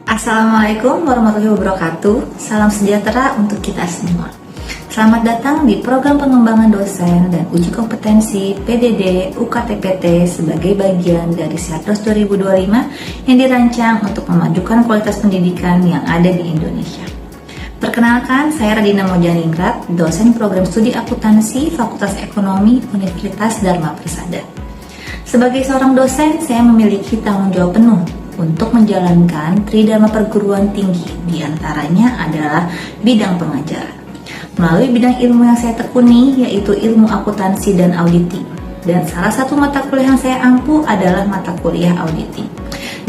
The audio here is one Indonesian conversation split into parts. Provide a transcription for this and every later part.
Assalamualaikum warahmatullahi wabarakatuh. Salam sejahtera untuk kita semua. Selamat datang di program pengembangan dosen dan uji kompetensi PDD UKTPT sebagai bagian dari Siapres 2025 yang dirancang untuk memajukan kualitas pendidikan yang ada di Indonesia. Perkenalkan, saya Radina Mojaningrat, dosen program studi akuntansi Fakultas Ekonomi Universitas Dharma Persada. Sebagai seorang dosen, saya memiliki tanggung jawab penuh untuk menjalankan tridharma perguruan tinggi, diantaranya adalah bidang pengajaran. Melalui bidang ilmu yang saya tekuni, yaitu ilmu akuntansi dan auditing. Dan salah satu mata kuliah yang saya ampu adalah mata kuliah auditing,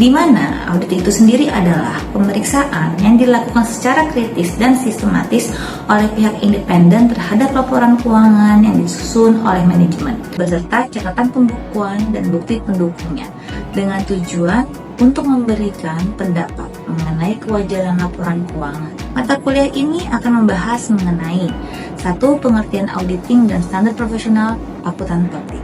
di mana auditing itu sendiri adalah pemeriksaan yang dilakukan secara kritis dan sistematis oleh pihak independen terhadap laporan keuangan yang disusun oleh manajemen, beserta catatan pembukuan dan bukti pendukungnya, dengan tujuan untuk memberikan pendapat mengenai kewajaran laporan keuangan. Mata kuliah ini akan membahas mengenai 1. Pengertian auditing dan standar profesional akuntan publik,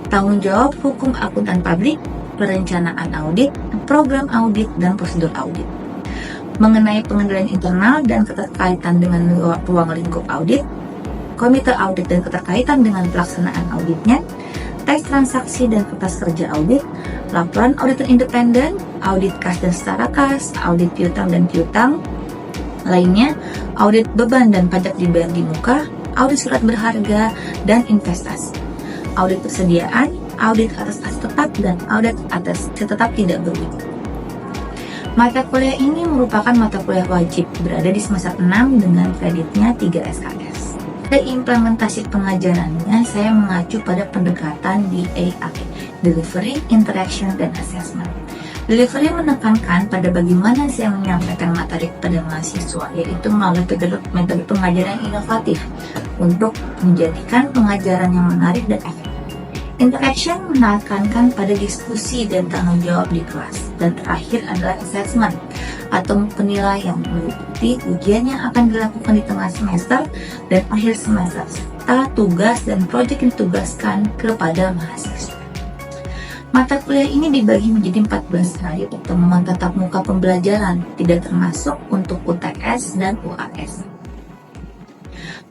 tanggung jawab hukum akuntan publik, perencanaan audit, program audit, dan prosedur audit. Mengenai pengendalian internal dan keterkaitan dengan ruang lingkup audit, komite audit dan keterkaitan dengan pelaksanaan auditnya, teks transaksi dan kertas kerja audit, laporan auditor independen, audit kas dan setara kas, audit piutang dan piutang lainnya, audit beban dan pajak dibayar di muka, audit surat berharga, dan investasi, audit persediaan, audit atas aset tetap, dan audit atas aset tetap tidak berwujud. Mata kuliah ini merupakan mata kuliah wajib berada di semester 6 dengan kreditnya 3 SKS. Pada implementasi pengajarannya, saya mengacu pada pendekatan DAI, Delivery, Interaction, dan Assessment. Delivery menekankan pada bagaimana saya menyampaikan materi kepada mahasiswa, yaitu melalui metode pengajaran yang inovatif untuk menjadikan pengajaran yang menarik dan efektif. Interaction menekankan pada diskusi dan tanggung jawab di kelas. Dan terakhir adalah assessment atau penilaian meliputi ujian yang akan dilakukan di tengah semester dan akhir semester, serta tugas dan proyek yang ditugaskan kepada mahasiswa. Mata kuliah ini dibagi menjadi 14 hari pertemuan tatap muka pembelajaran, tidak termasuk untuk UTS dan UAS.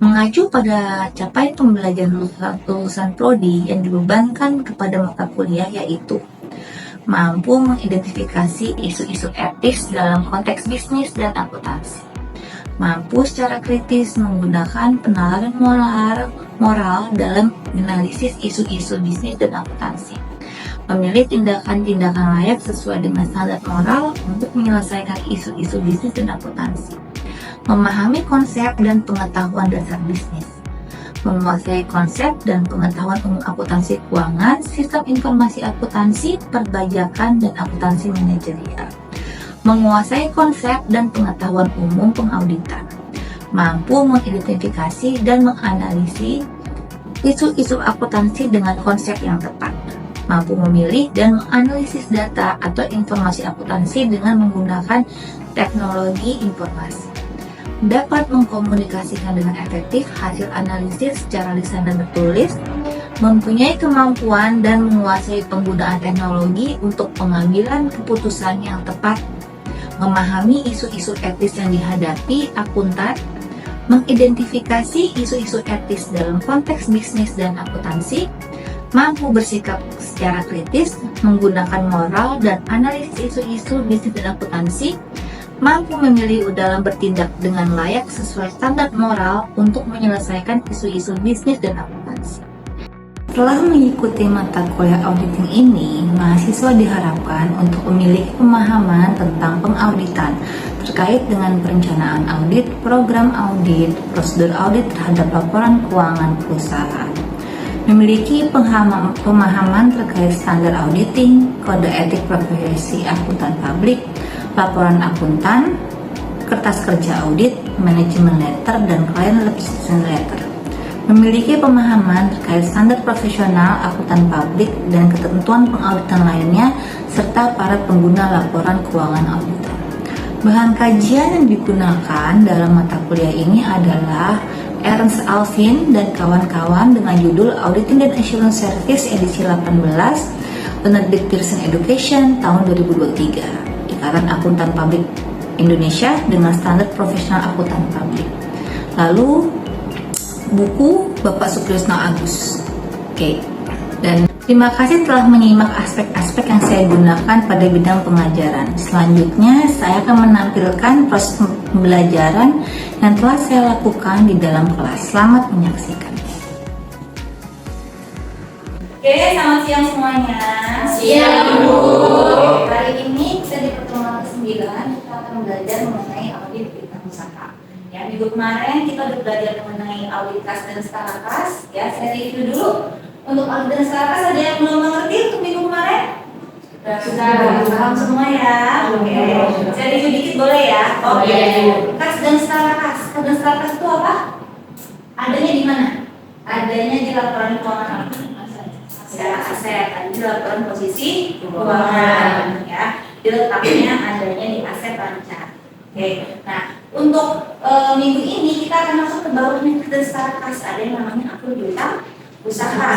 Mengacu pada capaian pembelajaran lulusan prodi yang dibebankan kepada mata kuliah, yaitu mampu mengidentifikasi isu-isu etis dalam konteks bisnis dan akuntansi, mampu secara kritis menggunakan penalaran moral dalam analisis isu-isu bisnis dan akuntansi, memilih tindakan-tindakan layak sesuai dengan standar moral untuk menyelesaikan isu-isu bisnis dan akuntansi, memahami konsep dan pengetahuan dasar bisnis, menguasai konsep dan pengetahuan umum akuntansi keuangan, sistem informasi akuntansi, perpajakan, dan akuntansi manajerial, menguasai konsep dan pengetahuan umum pengauditan, mampu mengidentifikasi dan menganalisis isu-isu akuntansi dengan konsep yang tepat, mampu memilih dan menganalisis data atau informasi akuntansi dengan menggunakan teknologi informasi, dapat mengkomunikasikan dengan efektif hasil analisis secara lisan dan tertulis, mempunyai kemampuan dan menguasai penggunaan teknologi untuk pengambilan keputusan yang tepat, memahami isu-isu etis yang dihadapi akuntan, mengidentifikasi isu-isu etis dalam konteks bisnis dan akuntansi, mampu bersikap secara kritis, menggunakan moral dan analisis isu-isu bisnis dan akuntansi, mampu memilih dalam bertindak dengan layak sesuai standar moral untuk menyelesaikan isu-isu bisnis dan akuntansi. Setelah mengikuti mata kuliah auditing ini, mahasiswa diharapkan untuk memiliki pemahaman tentang pengauditan terkait dengan perencanaan audit, program audit, prosedur audit terhadap laporan keuangan perusahaan, memiliki pemahaman terkait standar auditing, kode etik profesi akuntan publik, laporan akuntan, kertas kerja audit, manajemen letter, dan client representation letter. Memiliki pemahaman terkait standar profesional akuntan publik dan ketentuan pengauditan lainnya, serta para pengguna laporan keuangan auditor. Bahan kajian yang digunakan dalam mata kuliah ini adalah Ernst Alvin dan kawan-kawan dengan judul Auditing and Assurance Service edisi 18, Benedict Pearson Education tahun 2023. Pendaftaran Akuntan Publik Indonesia dengan standar profesional akuntan publik. Lalu buku Bapak Sutrisno Agus. Oke. Dan terima kasih telah menyimak aspek-aspek yang saya gunakan pada bidang pengajaran. Selanjutnya, saya akan menampilkan proses pembelajaran yang telah saya lakukan di dalam kelas. Selamat menyaksikan. Oke, selamat siang semuanya. Siang, Bu. Hari ini kita di pertemuan ke-9 kita akan belajar mengenai audit berita usaha. Ya, minggu kemarin kita udah belajar mengenai audit kas dan skala kas. Ya, saya review dulu. Untuk audit dan skala kas ada yang belum mengerti untuk minggu kemarin? Sudah paham semua ya? Oke. Saya review dikit boleh ya? Oke. Kas dan skala kas. Kas dan skala kas itu apa? Adanya di mana? Adanya di laporan keuangan secara aset. Ada di laporan posisi keuangan. Ya. Diletaknya adanya di aset lancar. Oke. Nah, untuk minggu ini kita akan masuk ke bawahnya kas dan skala kas. Ada yang namanya akun piutang usaha,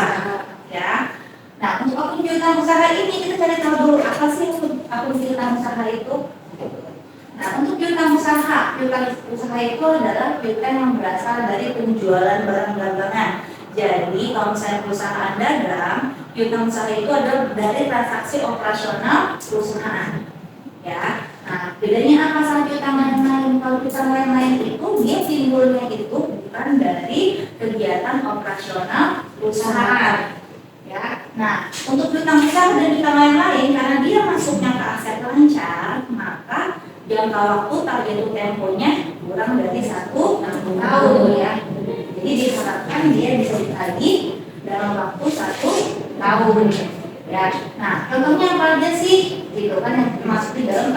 ya. Nah, untuk akun piutang usaha ini kita cari tahu dulu apa sih akun piutang usaha itu. Nah, untuk piutang usaha itu adalah piutang yang berasal dari penjualan barang dagangan. Jadi, kalau misalnya perusahaan dagang, piutang usaha itu adalah dari transaksi operasional perusahaan, ya. Nah, bedanya apa sama piutang lain-lain? Kalau piutang lain-lain itu dia timbulnya itu bukan dari kegiatan operasional perusahaan, ya. Nah, untuk piutang usaha dan piutang lain-lain karena dia masuknya ke aset lancar, maka jangka waktu target temponya kurang dari 1 tahun, ya. Jadi diharapkan dia bisa ditagih dalam waktu 1 tahun. Ya, nah contohnya apa aja sih? Gitu kan yang termasuk di dalam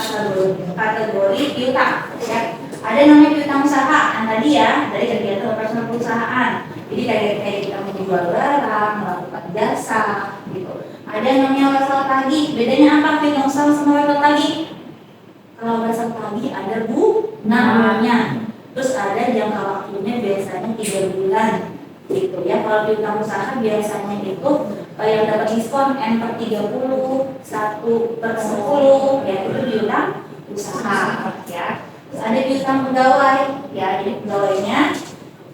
kategori piutang. Ya, ada namanya piutang usaha, yang tadi ya dari kegiatan operasional perusahaan. Jadi kayak kita menjual barang, melakukan jasa, gitu. Ada yang namanya level tagih. Bedanya apa piutang usaha sama level tagih? Kalau level tagih ada bunganya. Terus ada jangka waktunya biasanya 3 bulan. Gitu ya. Kalau piutang usaha biasanya itu yang dapat diskon N/30, 1/10, ya itu piutang usaha, ya. Terus ada piutang pegawai, ya. Jadi pegawainya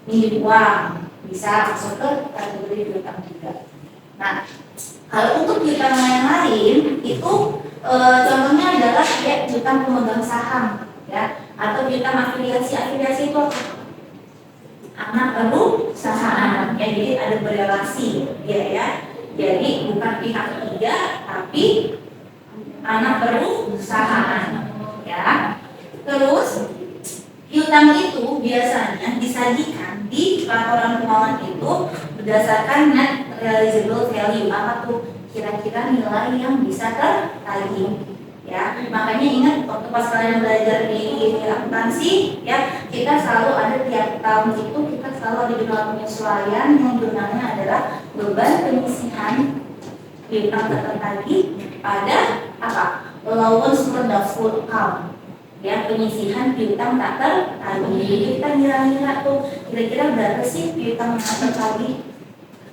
minjem uang, bisa masuk ke kategori piutang juga. Nah, kalau untuk piutang lain-lain itu contohnya adalah ya piutang pemegang saham, ya, atau piutang afiliasi itu anak perusahaan, ya. Jadi ada berelasi, ya. Jadi bukan pihak ketiga, tapi anak perusahaan, ya. Terus piutang itu biasanya disajikan di laporan keuangan itu berdasarkan net realizable value. Apa tuh? Kira-kira nilai yang bisa tertagih, ya. Makanya ingat waktu pas kalian belajar di akuntansi, ya, kita selalu ada tiap tahun itu kita selalu ada jurnal penyesuaian yang jurnalnya adalah beban penyisihan piutang tertagih pada apa? Allowance for doubtful account, ya, penyisihan piutang tak tertagih. Jadi kita ngira-ngira tuh kira-kira berapa sih piutang yang tertagih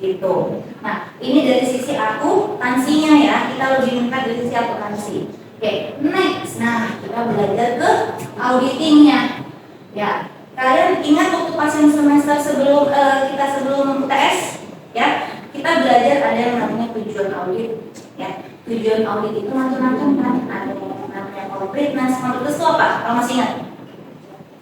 gitu. Nah, ini dari sisi akuntansinya, ya. Kita lebih minta dari sisi akuntansi. Oke, next. Nah, kita belajar ke auditingnya, ya. Kalian ingat waktu pas yang semester sebelum sebelum UTS, ya, kita belajar ada yang namanya tujuan audit, ya. Tujuan audit itu macam-macam kan. Ada yang namanya completeness. Completeness itu apa? Kalau masih ingat?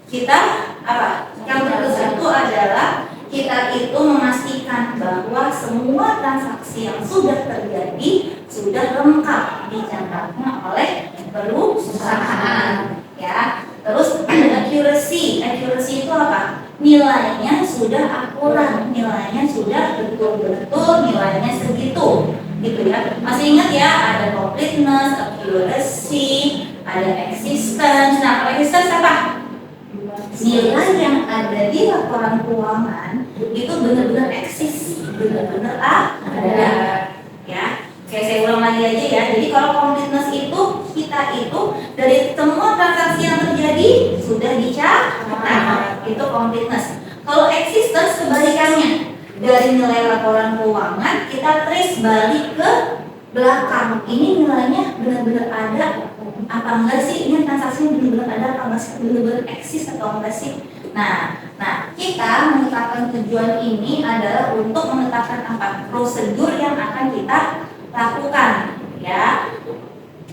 Kita apa? Completeness itu adalah kita itu memastikan bahwa semua transaksi yang sudah terjadi sudah lengkap dicatatnya oleh perusahaan, ya. Terus accuracy itu apa? Nilainya sudah akurat, nilainya sudah betul-betul nilainya segitu, gitu ya. Masih ingat ya? Ada completeness, accuracy, ada existence. Nah, kalau existence apa? Nilai yang ada di laporan keuangan itu benar-benar eksis, benar-benar ada, ya. Kayak saya ulang lagi aja ya. Jadi kalau completeness itu kita itu dari semua transaksi yang terjadi sudah dicatat, itu completeness. Kalau existence kebalikannya, dari nilai laporan keuangan kita trace balik ke belakang, ini nilainya benar-benar ada apa enggak sih ini transaksinya benar-benar ada apa enggak sih, benar-benar eksis atau enggak sih. Nah kita menetapkan tujuan ini adalah untuk menetapkan apa prosedur yang akan kita lakukan, ya.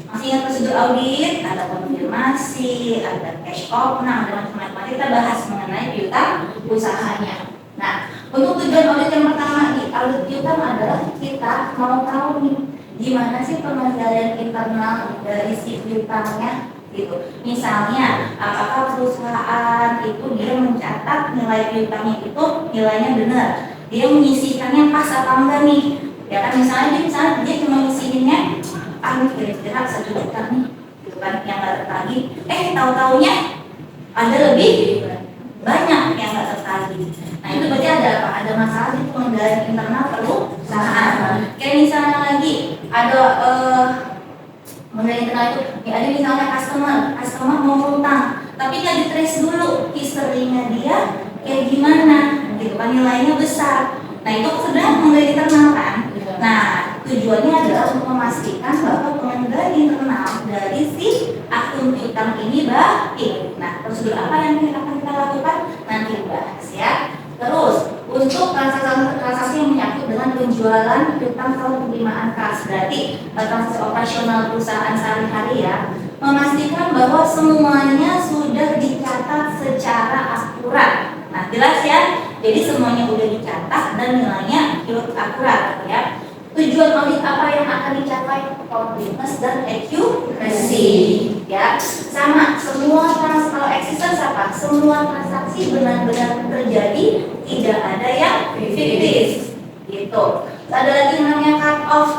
Masih ingat prosedur audit? Ada konfirmasi, ada cash out, ada macam-macam. Kita bahas mengenai piutang usahanya. Nah, untuk tujuan audit yang pertama di audit piutang adalah kita mau tahu nih gimana sih pengendalian internal dari si piutangnya gitu. Misalnya, apakah perusahaan itu dia mencatat nilai piutangnya itu nilainya benar, dia menyisihkannya pas apa enggak nih? Ya kan misalnya dia cuma nyisihinnya kira-kira 1 juta nih, gitu kan, yang nggak tertagih. Tahu-taunya ada lebih banyak yang nggak tertagih. Nah itu berarti ada apa? Ada masalah di pengendalian internal perusahaan. Kayak misalnya lagi ada pengendalian internal itu, ya ada misalnya customer mau utang, tapi nggak di-trace dulu history-nya dia kayak gimana, gitu kan, nilainya besar. Nah itu sebenarnya pengendalian internal kan. Nah tujuannya adalah untuk memastikan bahwa pengendalian internal dari si akun piutang ini baik. Nah, prosedur apa yang akan kita lakukan? Nanti bahas ya. Terus, untuk transaksi yang menyangkut dengan penjualan piutang atau penerimaan kas, berarti transaksi operasional perusahaan sehari-hari ya, memastikan bahwa semuanya sudah dicatat secara akurat. Nah, jelas ya. Jadi semuanya sudah dicatat dan nilainya akurat ya. Tujuan audit apa yang akan dicapai? Completeness dan accuracy ya. Sama semua kalau existence apa? Semua transaksi benar-benar terjadi, tidak ada yang fiktif gitu. Ada lagi namanya cut off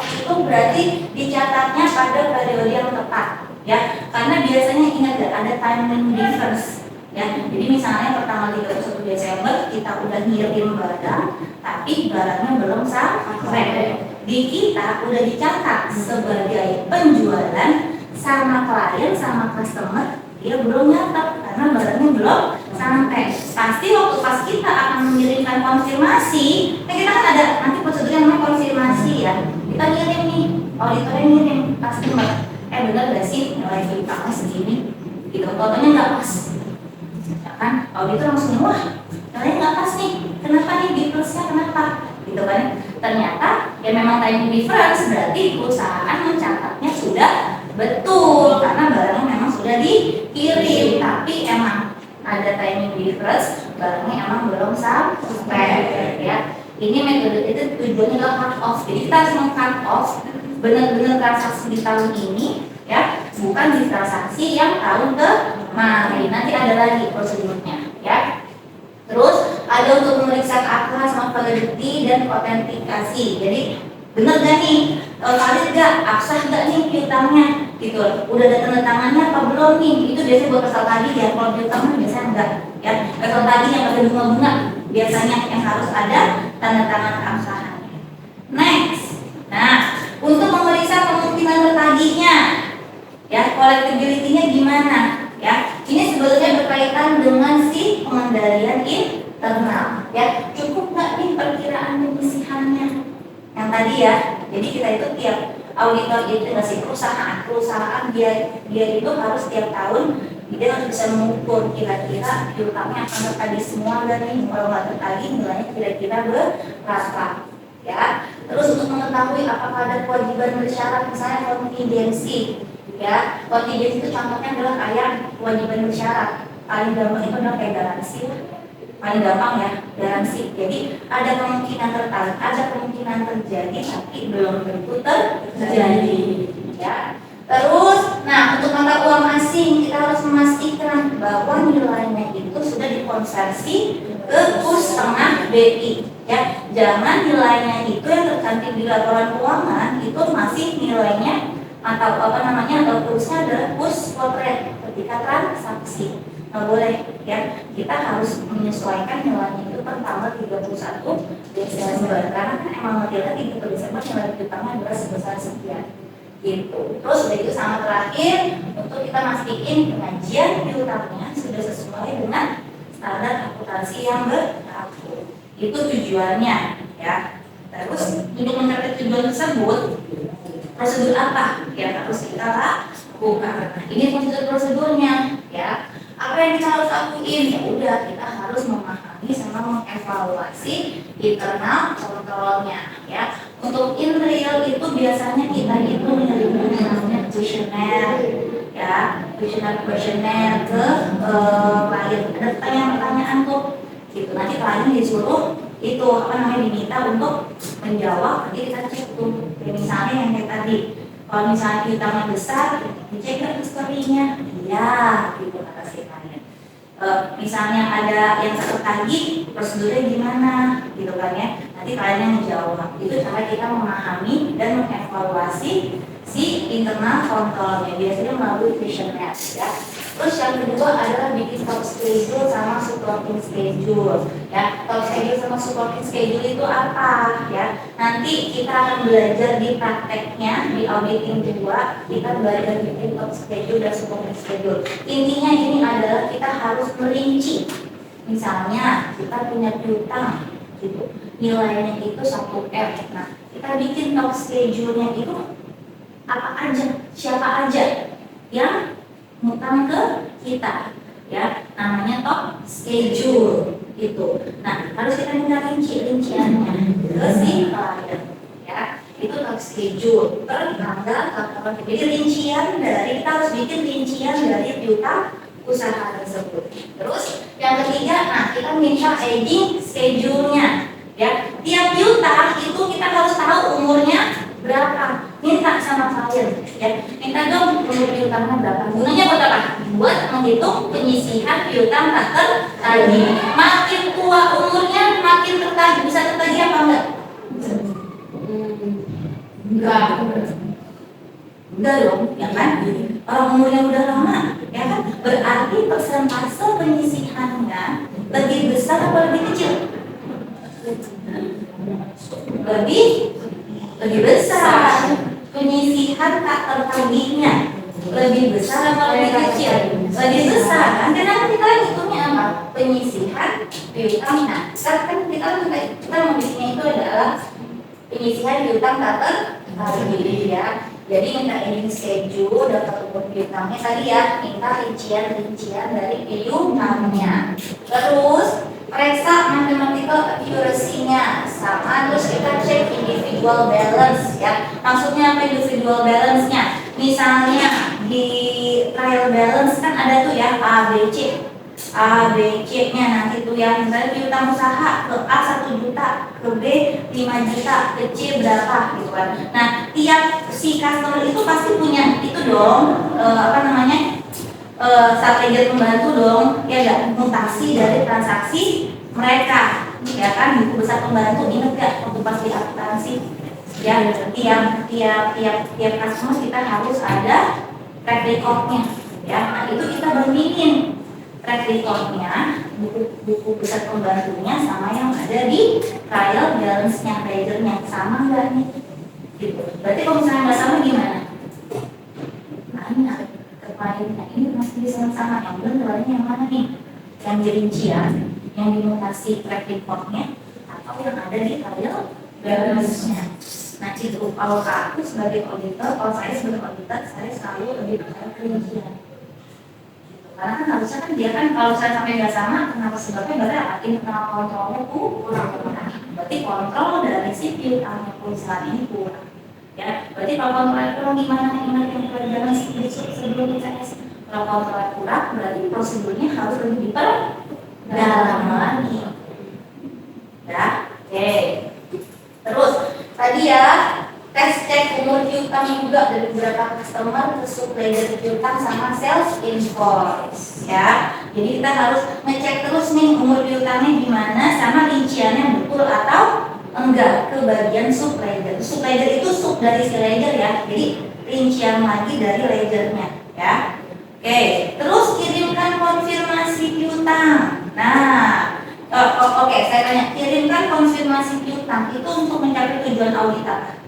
itu berarti dicatatnya pada periode yang tepat ya. Karena biasanya ingat ya, ada timing difference ya. Jadi misalnya pertama 31 Desember kita udah ngirim barang, tapi barangnya belum sampai. Di kita udah dicatat sebagai penjualan, sama klien sama customer dia belum nyatat karena barangnya belum sampai. Pasti waktu pas kita akan mengirimkan konfirmasi, kita kan ada nanti prosedur yang namanya konfirmasi ya. Kita ngirim nih, auditornya ngirim customer, benar gak sih nilai piutangnya segini? Gitu, fotonya nggak pas. Ya kan, auditor langsung wah, nilainya nggak pas nih. Kenapa nih di plusnya kenapa? Gitu kan? Ternyata ya memang timing difference, berarti perusahaan mencatatnya sudah betul karena barangnya memang sudah dikirim, tapi emang ada timing difference, barangnya emang belum sampai ya. Ini metode itu tujuannya adalah cut off. Jadi kita harus cut off benar-benar transaksi di tahun ini ya, bukan di transaksi yang tahun kemarin. Nanti ada lagi prosedurnya ya. Terus ada untuk memeriksa keabsahan sama validity dan autentikasi. Jadi benar gak nih, valid gak, absah gak nih piutangnya gitu. Udah ada tanda tangannya apa belum nih? Itu biasanya buat kesal tagih ya. Kalau piutangnya biasanya enggak ya. Kesal tagih yang ada bunga-bunga biasanya yang harus ada tanda tangan keabsahannya. Next, nah untuk memeriksa kemungkinan tertagihnya ya, collectability-nya gimana ya. Ini sebetulnya berkaitan dengan si pengendalian internal ya. Cukup nggak nih perkiraan penyisihannya yang tadi ya. Jadi kita itu tiap auditor itu ngasih perusahaan dia itu harus tiap tahun dia harus bisa mengukur kira-kira piutangnya akan tertagih semua dan nih, kalau nggak tertagih nilainya kira-kira berapa ya. Terus untuk mengetahui apakah ada kewajiban bersyarat, misalnya kontingensi ya. Kontingensi itu contohnya adalah kayak kewajiban bersyarat. Paling gampang itu adalah kayak garansi lah. Paling gampang ya, garansi. Jadi ada kemungkinan terjadi tapi belum tentu terjadi ya. Terus, nah untuk mata uang asing kita harus memastikan bahwa nilainya itu sudah dikonversi ke kurs setengah BI ya. Jangan nilainya itu yang tercantum di laporan keuangan itu masih nilainya atau kursnya adalah kurs spot rate ketika transaksi. Nggak boleh ya, kita harus menyesuaikan nilainya itu per tanggal 31 Desember karena kan emang modelnya 31 Desember nilai piutangnya adalah sebesar sekian gitu. Terus udah itu sama terakhir untuk kita mastiin pengajian piutangnya sudah sesuai dengan standar akuntansi yang berlaku. Itu tujuannya ya. Terus untuk mencapai tujuan tersebut prosedur apa yang harus kita lakukan? Bukan. Ini prosedurnya, ya. Apa yang kita harus lakuin? Ya udah, kita harus memahami sama mengevaluasi internal kontrolnya, ya. Untuk in real itu biasanya kita itu menerima namanya kuesioner, ya, kuesioner ke klien. Ada pertanyaan-pertanyaan tuh, gitu. Nanti klien disuruh itu apa namanya diminta untuk menjawab. Nanti kita cek tuh, misalnya yang kayak tadi. Kalau misalnya piutangnya besar, dicek nggak historinya? Iya, gitu kata si klien. Misalnya ada yang tertagih, prosedurnya gimana, gitu kan ya? Nanti kliennya menjawab. Itu cara kita memahami dan mengevaluasi si internal kontrolnya. Biasanya melalui questionnaire, ya. Terus yang kedua adalah bikin top schedule sama supporting schedule, ya. Top schedule sama supporting schedule itu apa, ya? Nanti kita akan belajar di prakteknya di auditing 2, kita belajar bikin top schedule dan supporting schedule. Intinya ini adalah kita harus merinci. Misalnya kita punya piutang, gitu, nilainya itu 1M. Nah, kita bikin top schedule-nya itu apa aja, siapa aja yang ngutang ke kita, ya, namanya top schedule itu. Nah, harus kita minta rinciannya ke si klien, ya. Itu top schedule per tanggal kapan. Jadi rincian dari, kita harus bikin rincian dari piutang usaha tersebut. Terus yang ketiga, nah, kita minta aging schedule-nya, ya. Tiap piutang itu kita harus tahu umurnya berapa, minta sama klien, ya, minta dong umur piutangnya berapa. Gunanya buat apa? Buat menghitung penyisihan piutang tak tertagih. Makin tua umurnya makin tertagih, bisa tertagih apa enggak? Enggak dong, ya kan? Orang umurnya udah lama, ya kan? Berarti persentase penyisihannya lebih besar atau lebih kecil? Lebih besar. Penyisihan tak tertagihnya lebih besar atau lebih kecil? Lebih besar. Kan karena kita hitungnya apa? Penyisihan piutang. Nah, kan kita membisiknya itu adalah penyisihan piutang tak tertagih, ya. Jadi minta aging schedule, daftar umur piutangnya tadi, ya, minta rincian dari piutangnya. Terus periksa mathematical accuracy-nya sama, terus kita cek individual balance, ya. Maksudnya apa individual balance-nya? Misalnya di trial balance kan ada tuh, ya, A, B, C. A, B, C-nya nanti tuh, ya, misalnya piutang usaha ke A 1 juta, ke B 5 juta, ke C berapa, gitu kan. Nah, tiap si customer itu pasti punya itu dong, apa namanya, saat ledger pembantu dong, ya enggak, mutasi dari transaksi mereka, ya kan. Buku besar pembantu, ingat gak waktu pas di akuntansi, ya, tiap customer kita harus ada track record-nya, ya. Nah, itu kita bandingin track record-nya, buku besar pembantunya sama yang ada di trial balance-nya, ledger-nya, sama enggak nih, gitu. Berarti kalau misalnya nggak sama gimana? Nah, ini masih sama, yang benar yang mana nih? Yang dirincian, yang dimutasi track record-nya, atau yang ada di trial balance-nya. Nah, itu kalau aku sebagai auditor, kalau saya sebagai auditor, saya selalu lebih percaya rincian. Karena kan harusnya kan dia kan, kalau saya sampai nggak sama, kenapa sebabnya? Berarti internal kontrolnya kurang. Berarti kontrol dari si piutangnya perusahaan ini kurang. Ya, berarti kalau kontrolnya kurang gimana? Ingat yang pelajaran sebelum ICS. Kalau kontrolnya kurang, berarti prosedurnya harus lebih diperdalam lagi. Ya, oke. Terus tadi, ya, tes cek umur piutang juga dari beberapa customer, terus ledger piutang sama sales invoice, ya. Jadi kita harus ngecek terus nih umur piutangnya gimana, sama rinciannya betul atau enggak ke bagian sub ledger. Sub ledger itu sub dari si ledger, ya. Jadi rincian lagi dari ledgernya, ya. Oke, terus kirimkan konfirmasi piutang. Nah, oke, saya tanya, kirimkan konfirmasi piutang itu untuk mencapai tujuan audit apa?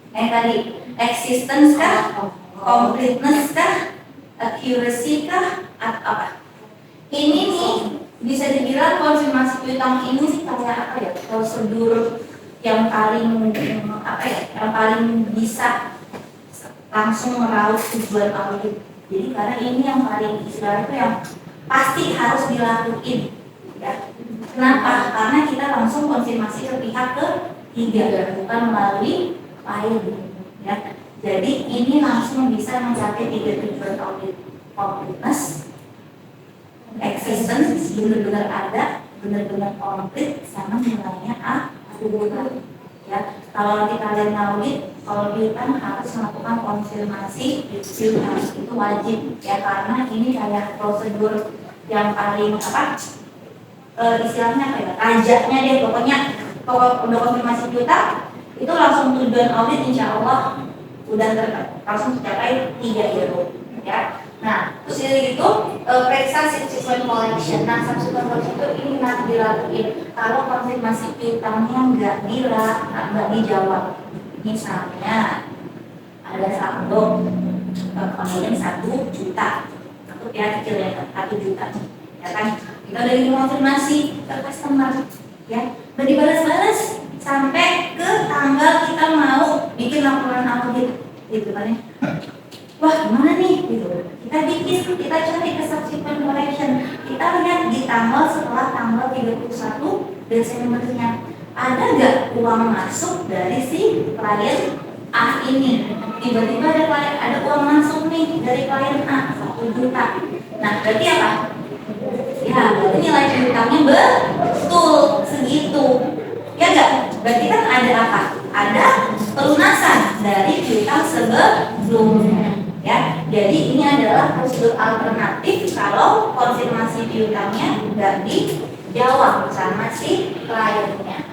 Yang tadi, existence kah, completeness kah, accuracy kah, atau apa? Ini nih bisa dibilang konfirmasi piutang ini sih kayak apa ya? Prosedur yang paling yang paling bisa langsung meraup tujuan audit. Jadi karena ini yang paling istilahnya itu yang pasti harus dilakuin, ya. Kenapa? Karena kita langsung konfirmasi ke pihak ketiga, bukan melalui file, ya. Jadi ini langsung bisa mencapai 3 tujuan audit: completeness, existence, benar-benar ada, benar-benar komplit, sama nilainya akurat. Ya, kalau nanti kalian audit, kalau piutang harus melakukan konfirmasi piutang, itu wajib, ya, karena ini kayak prosedur yang paling istilahnya rajaknya deh, pokoknya kalau udah konfirmasi piutang itu langsung tujuan audit, insya Allah udah langsung tercapai 3 itu, ya. Nah, terus itu periksa subsequent collection. Nah, subsequent collection itu ini nanti dilakuin kalau konfirmasi piutangnya nggak dijawab. Misalnya ada saldo kemudian 1 juta, atau ya kecil ya 1 juta, ya kan? Kita udah konfirmasi ke customer, ya, udah dibalas-balas sampai ke tanggal kita mau bikin laporan audit, gitu kan ya. Wah, gimana nih? Gitu. Kita cari ke subsequent collection. Kita lihat di tanggal setelah tanggal 31 Desembernya, ada nggak uang masuk dari si klien A ini? Tiba-tiba ada uang masuk nih dari klien A 1 juta. Nah, berarti apa? Ya, berarti nilai piutangnya betul segitu. Ya nggak? Berarti kan ada apa? Ada pelunasan dari piutang sebelumnya. Ya, jadi ini adalah prosedur alternatif kalau konfirmasi piutangnya nggak dijawab sama si kliennya.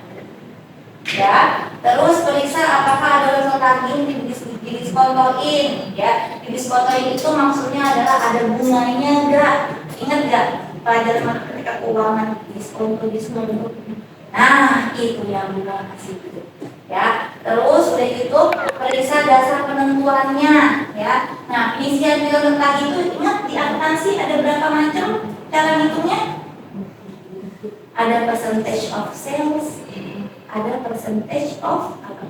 Ya, terus periksa apakah ada level tagih didiskontoin. Ya, didiskontoin itu maksudnya adalah ada bunganya nggak? Ingat nggak pelajaran matematika keuangan diskonto? Nah, itu yang bunga kasih itu. Ya, terus udah itu periksa dasar penentuannya, ya. Nah, penyisian piutang tagih itu ingat di akuntansi ada berapa macam cara ngitungnya? Ada percentage of sales, ada percentage of apa?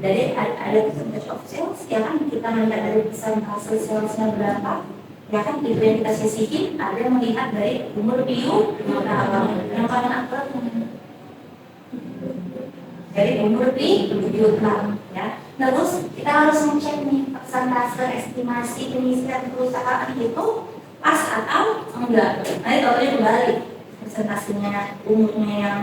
Jadi ada percentage of sales, ya kan, kita melihat dari persentase salesnya berapa, ya kan, itu yang kita sisihin. Ada yang melihat dari umur piutang, yang paling akurat dari umur piutang, ya. Terus kita harus mengecek nih persentase estimasi penyisian perusahaan itu pas atau enggak. Nanti totalnya kembali persentasenya umurnya yang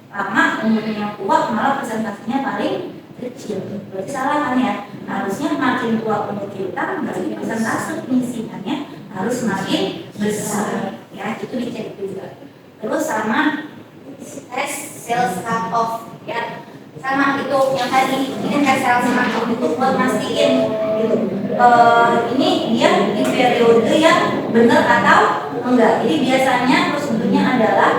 lama, umurnya yang tua, malah persentasenya paling kecil. Berarti salah kan ya? Harusnya makin tua umur piutang, berarti persentase penyisiannya harus makin besar, ya. Itu dicek juga. Terus sama tes sales cut off, ya, sama itu yang tadi, ini tes sales cut off itu buat mastiin gitu, ini dia di periode yang benar atau enggak. Jadi biasanya prosedurnya adalah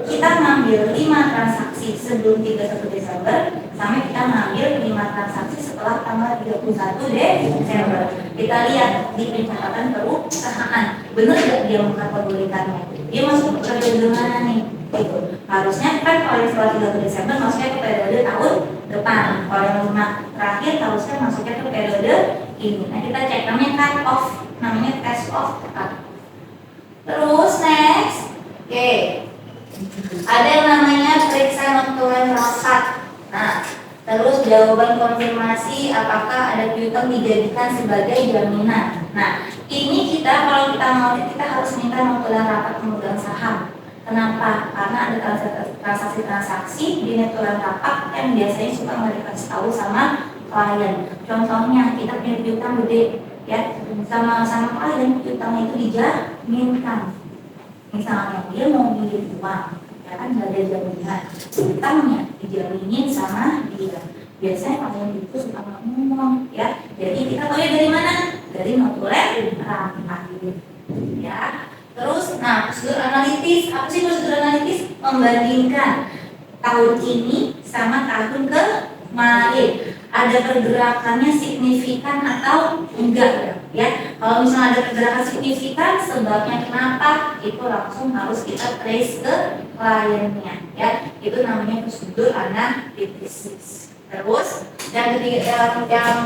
kita ngambil 5 transaksi sebelum 31 Desember, sampai kita ngambil 5 transaksi setelah tanggal 31 Desember. Kita lihat di pencatatan perusahaan, benar nggak dia mengkategorikannya, dia masuk ke periode mana nih? Gitu. Harusnya kan kalau setelah 31 Desember masuknya ke periode tahun depan. Kalau yang lima terakhir harusnya masuknya ke periode ini. Nah, kita cek, namanya cut off, namanya test off cut. Terus next, oke. Ada yang namanya periksa notulen rapat. Nah, terus jawaban konfirmasi apakah ada piutang dijadikan sebagai jaminan. Nah, ini kita kalau kita ngaudit kita harus minta notulen rapat pemegang saham. Kenapa? Karena ada transaksi-transaksi di notulen rapat yang biasanya suka nggak dikasih tahu sama klien. Contohnya kita punya piutang gede, ya, sama klien piutangnya itu dijaminkan. Misalnya dia mau pinjam uang, ya kan, nggak ada jaminan, utangnya dijaminin sama dia. Biasanya klien itu suka ngomong, ya. Jadi kita tahu dari mana? Dari notulen rapat, ya. Terus, nah, prosedur analitis, apa sih prosedur analitis? Membandingkan tahun ini sama tahun kemarin, ada pergerakannya signifikan atau enggak, ya? ya. Kalau misalnya ada pergerakan signifikan, sebabnya kenapa, itu langsung harus kita trace ke kliennya, ya. Itu namanya prosedur analisis. Terus yang ketiga, yang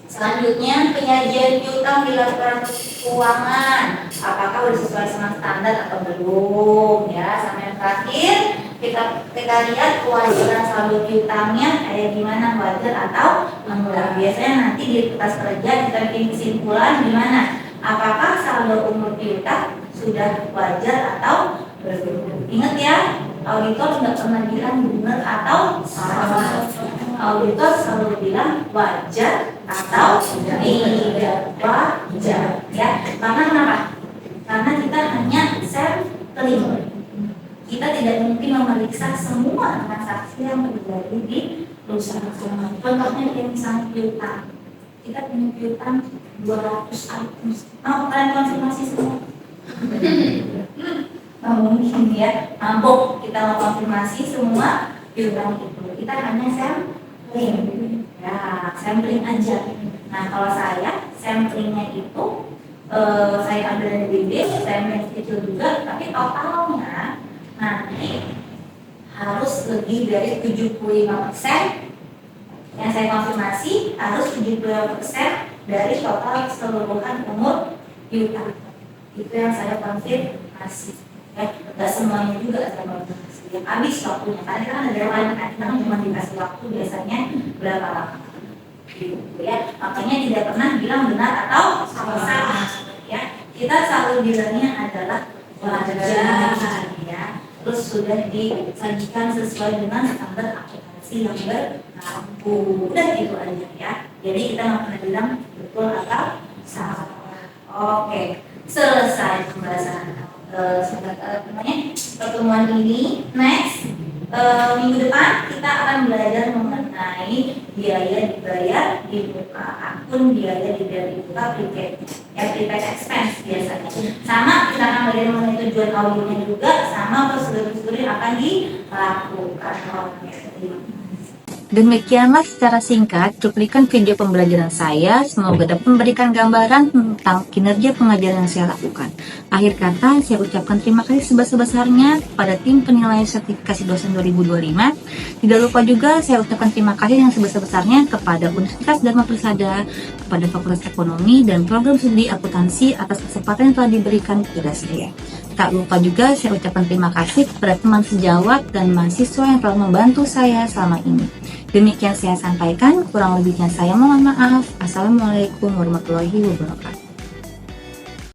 selanjutnya, penyajian piutang di laporan keuangan, apakah sudah sesuai sama standar atau belum, ya. Sama yang terakhir, kita lihat kewajaran saldo piutangnya kayak gimana, wajar atau enggak. Biasanya nanti di kertas kerja kita bikin kesimpulan gimana, apakah saldo umur piutang sudah wajar atau belum. Ingat ya, auditor nggak pernah bilang benar atau salah. Auditor selalu bilang wajar atau tidak wajar, ya. Karena kenapa? Karena kita hanya sampling. Kita tidak mungkin memeriksa semua transaksi yang terjadi di perusahaan. Contohnya kayak misalnya piutang. Kita punya piutang 200 item. Mau kalian konfirmasi semua? Mungkin ya, mabok kita mau konfirmasi semua piutang itu. Kita hanya sampling, ya, sampling aja. Nah, kalau saya samplingnya itu saya ambil dari BB, saya ambil kecil juga, tapi totalnya nanti harus lebih dari 75%. Yang saya konfirmasi harus 75% dari total keseluruhan umur piutang. Itu yang saya konfirmasi. Ya, nggak semuanya juga saya konfirmasi. Yang habis waktunya, karena kan ada yang kita kan cuma dikasih waktu biasanya berapa lama. Gitu, ya. Makanya tidak pernah bilang benar atau salah. Ya, kita selalu bilangnya adalah wajar, ya. Terus sudah disajikan sesuai dengan standar akuntansi yang berlaku. Udah gitu aja, ya. Jadi kita nggak pernah bilang betul atau salah. Oke, selesai pembahasan pertemuan ini. Next, minggu depan kita akan belajar mengenai biaya dibayar di muka akun, biaya dibayar di muka prepaid, ya, prepaid expense biasanya. Sama kita akan belajar mengenai tujuan auditnya juga, sama prosedur-prosedur yang akan dilakukan. Demikianlah secara singkat cuplikan video pembelajaran saya. Semoga dapat memberikan gambaran tentang kinerja pengajaran yang saya lakukan. Akhir kata, saya ucapkan terima kasih sebesar-besarnya kepada tim penilai sertifikasi dosen 2025. Tidak lupa juga saya ucapkan terima kasih yang sebesar-besarnya kepada Universitas Dharma Persada, kepada Fakultas Ekonomi dan Program Studi Akuntansi atas kesempatan yang telah diberikan kepada saya. Tak lupa juga saya ucapkan terima kasih kepada teman sejawat dan mahasiswa yang telah membantu saya selama ini. Demikian saya sampaikan, kurang lebihnya saya mohon maaf. Assalamualaikum warahmatullahi wabarakatuh.